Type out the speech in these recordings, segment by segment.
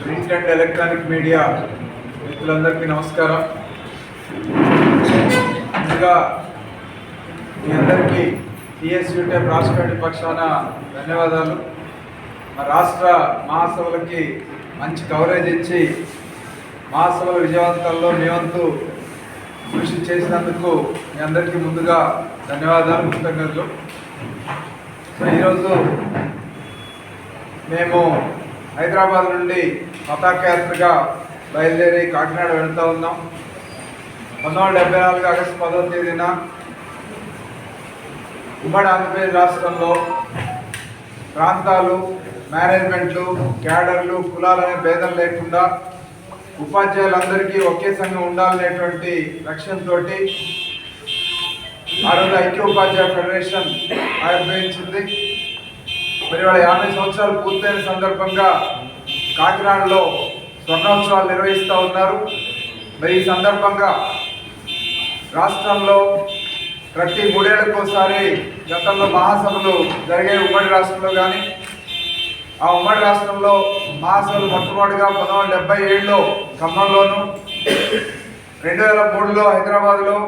Print and electronic media మిత్రులందరికీ నమస్కారం. ముందుగా మీ అందరికీ టీఎస్యూటీఎఫ్ రాష్ట్ర కమిటీ పక్షాన ధన్యవాదాలు. మా రాష్ట్ర మహాసభలకి మంచి కవరేజ్ ఇచ్చి మహాసభల విజయవంతంలో మీ వంతు కృషి చేసినందుకు మీ అందరికీ ముందుగా ధన్యవాదాలు, కృతజ్ఞతలు. సో ఈరోజు మేము హైదరాబాద్ నుండి పతాక యాత్రగా బయలుదేరి కాకినాడ వెళ్తూ ఉన్నాం. 1974 ఆగస్టు 10వ తేదీన ఉమ్మడి ఆంధ్రప్రదేశ్ రాష్ట్రంలో ప్రాంతాలు, మేనేజ్మెంట్లు, క్యాడర్లు, కులాలనే భేదం లేకుండా ఉపాధ్యాయులందరికీ ఒకే సంఘం ఉండాలనేటువంటి లక్ష్యంతో ఆ రోజు ఐక్య ఉపాధ్యాయ ఫెడరేషన్ ఆవిర్భవించింది. మరి వాళ్ళ 50 సంవత్సరాలు పూర్తయిన సందర్భంగా కాకినాడలో స్వర్ణోత్సవాలు నిర్వహిస్తూ ఉన్నారు. మరి ఈ సందర్భంగా రాష్ట్రంలో ప్రతి 3 ఏళ్లకోసారి గతంలో మహాసభలు జరిగే ఉమ్మడి రాష్ట్రంలో కానీ, ఆ ఉమ్మడి రాష్ట్రంలో మహాసభలు మొట్టమొదటిగా 1977లో ఖమ్మంలోను, 2003లో హైదరాబాద్లో,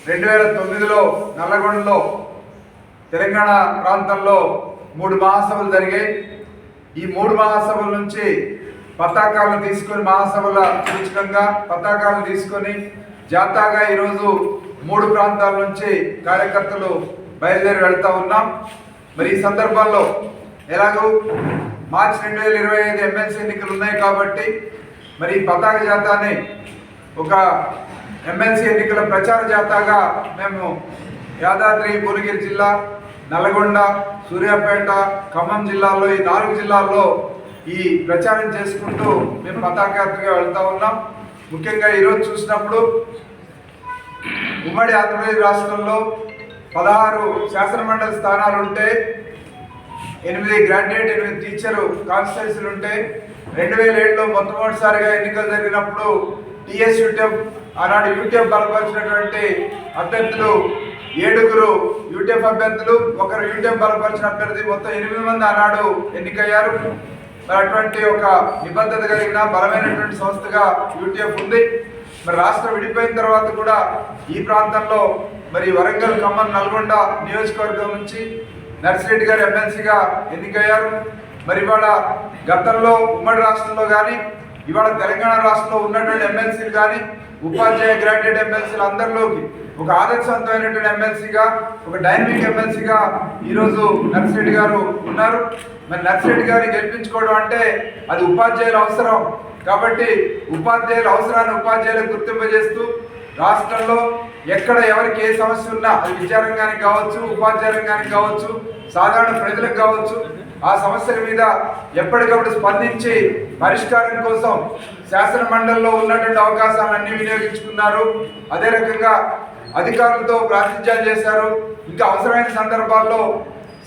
2009లో నల్లగొండలో, తెలంగాణ ప్రాంతంలో 3 మహాసభలు జరిగాయి. ఈ 3 మహాసభల నుంచి పతాకాలను తీసుకొని, మహాసభల సూచకంగా పతాకాలను తీసుకొని జాతాగా ఈరోజు 3 ప్రాంతాల నుంచి కార్యకర్తలు బయలుదేరి వెళ్తూ ఉన్నాం. మరి ఈ సందర్భంలో ఎలాగో మార్చి 2025 ఎమ్మెల్సీ ఎన్నికలు ఉన్నాయి కాబట్టి మరి పతాక జాతాని ఒక ఎమ్మెల్సీ ఎన్నికల ప్రచార జాతాగా మేము యాదాద్రి భువనగిరి జిల్లా, నల్గొండ, సూర్యాపేట, ఖమ్మం జిల్లాల్లో, ఈ 4 జిల్లాల్లో ఈ ప్రచారం చేసుకుంటూ మేము పతాక యాత్రగా వెళ్తూ ఉన్నాం. ముఖ్యంగా ఈరోజు చూసినప్పుడు ఉమ్మడి ఆంధ్రప్రదేశ్ రాష్ట్రంలో 16 శాసనమండలి స్థానాలు ఉంటే, 8 గ్రాడ్యుయేట్, 8 టీచరు కాన్స్టిట్యున్సీలు ఉంటే, 2007లో మొట్టమొదటిసారిగా ఎన్నికలు జరిగినప్పుడు టీఎస్యూటీఎఫ్ ఆనాడు యూటీఎఫ్ బలపరిచినటువంటి అభ్యర్థులు 7 యూటీఎఫ్ అభ్యర్థులు, 1 యూటీఎఫ్ బలపరిచిన అభ్యర్థి, మొత్తం 8 మంది ఆనాడు ఎన్నికయ్యారు. అటువంటి ఒక నిబద్ధత కలిగిన బలమైనటువంటి సంస్థగా యూటీఎఫ్ ఉంది. మరి రాష్ట్రం విడిపోయిన తర్వాత కూడా ఈ ప్రాంతంలో మరి వరంగల్, ఖమ్మం, నల్గొండ నియోజకవర్గం నుంచి నర్సిరెడ్డి గారు ఎమ్మెల్సీగా ఎన్నికయ్యారు. మరి ఇవాళ గతంలో ఉమ్మడి రాష్ట్రంలో కానీ, ఇవాళ తెలంగాణ రాష్ట్రంలో ఉన్నటువంటి ఎమ్మెల్సీలు కానీ, ఉపాధ్యాయ గ్రాడ్యుయేట్ ఎమ్మెల్సీలు అందరిలోకి ఒక ఆదర్శవంతమైనటువంటి ఎమ్మెల్సీగా, ఒక డైనమిక్ ఎమ్మెల్సీగా ఈరోజు నర్సిరెడ్డి గారు ఉన్నారు. మరి నర్సిరెడ్డి గారిని గెలిపించుకోవడం అంటే అది ఉపాధ్యాయుల అవసరం కాబట్టి ఉపాధ్యాయుల అవసరాన్ని ఉపాధ్యాయులకు గుర్తింపజేస్తూ రాష్ట్రంలో ఎక్కడ ఎవరికి ఏ సమస్య ఉన్నా, అది విద్యారంగానికి కావచ్చు, ఉపాధ్యాయ రంగానికి కావచ్చు, సాధారణ ప్రజలకు కావచ్చు, ఆ సమస్యల మీద ఎప్పటికప్పుడు స్పందించి పరిష్కారం కోసం శాసన మండలిలో ఉన్నటువంటి అవకాశాలన్నీ వినియోగించుకున్నారు. అదే రకంగా అధికారులతో ప్రాతినిధ్యాలు చేశారు. ఇంకా అవసరమైన సందర్భాల్లో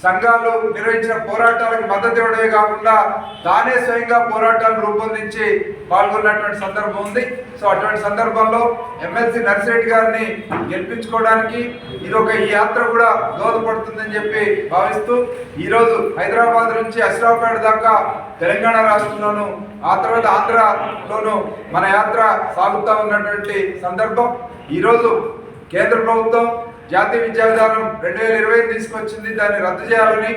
సంఘాలు నిర్వహించిన పోరాటాలకు మద్దతు ఇవ్వడమే కాకుండా తానే స్వయంగా పోరాటాలను రూపొందించి పాల్గొన్నటువంటి సందర్భం ఉంది. సో అటువంటి సందర్భంలో ఎమ్మెల్సీ నర్సిరెడ్డి గారిని గెలిపించుకోవడానికి ఈ యాత్ర కూడా దోహదపడుతుందని చెప్పి భావిస్తూ ఈరోజు హైదరాబాద్ నుంచి అశ్రాపేట దాకా తెలంగాణ రాష్ట్రంలోను, ఆ తర్వాత ఆంధ్రలోను మన యాత్ర సాగుతూ ఉన్నటువంటి సందర్భం. ఈరోజు కేంద్ర ప్రభుత్వం జాతీయ విద్యా విధానం 2020 తీసుకొచ్చింది. దాన్ని రద్దు చేయాలని,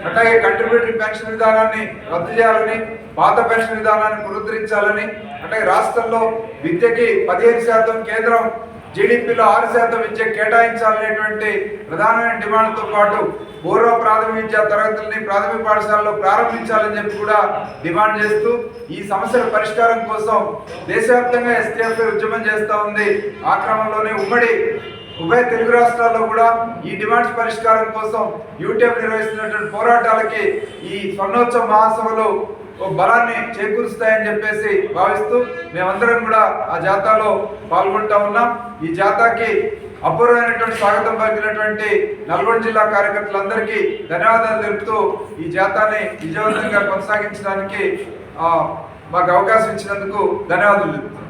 అట్లాగే కంట్రిబ్యూటరీ పెన్షన్ విధానాన్ని రద్దు చేయాలని, పాత పెన్షన్ విధానాన్ని పునరుద్ధరించాలని, అట్లాగే రాష్ట్రంలో విద్యకి 15%, కేంద్రం జీడిపిలో 6% విద్య కేటాయించాలనేటువంటి ప్రధానమైన డిమాండ్తో పాటు పూర్వ ప్రాథమిక విద్యా తరగతుల్ని ప్రాథమిక పాఠశాలలో ప్రారంభించాలని చెప్పి కూడా డిమాండ్ చేస్తూ ఈ సమస్యల పరిష్కారం కోసం దేశవ్యాప్తంగా ఎస్టీఎఫ్ ఉద్యమం చేస్తూ ఉంది. ఆ క్రమంలోనే ఉభయ తెలుగు రాష్ట్రాల్లో కూడా ఈ డిమాండ్స్ పరిష్కారం కోసం యూటీఎఫ్ నిర్వహిస్తున్నటువంటి పోరాటాలకి ఈ స్వర్ణోత్సవ మహాసభలు బలాన్ని చేకూరుస్తాయని చెప్పేసి భావిస్తూ మేమందరం కూడా ఆ జాతాలో పాల్గొంటా ఉన్నాం. ఈ జాతాకి అపూర్వమైనటువంటి స్వాగతం పలికినటువంటి నల్గొండ జిల్లా కార్యకర్తలందరికీ ధన్యవాదాలు తెలుపుతూ ఈ జాతాని విజయవంతంగా కొనసాగించడానికి మాకు అవకాశం ఇచ్చినందుకు ధన్యవాదాలు తెలుపుతున్నాం.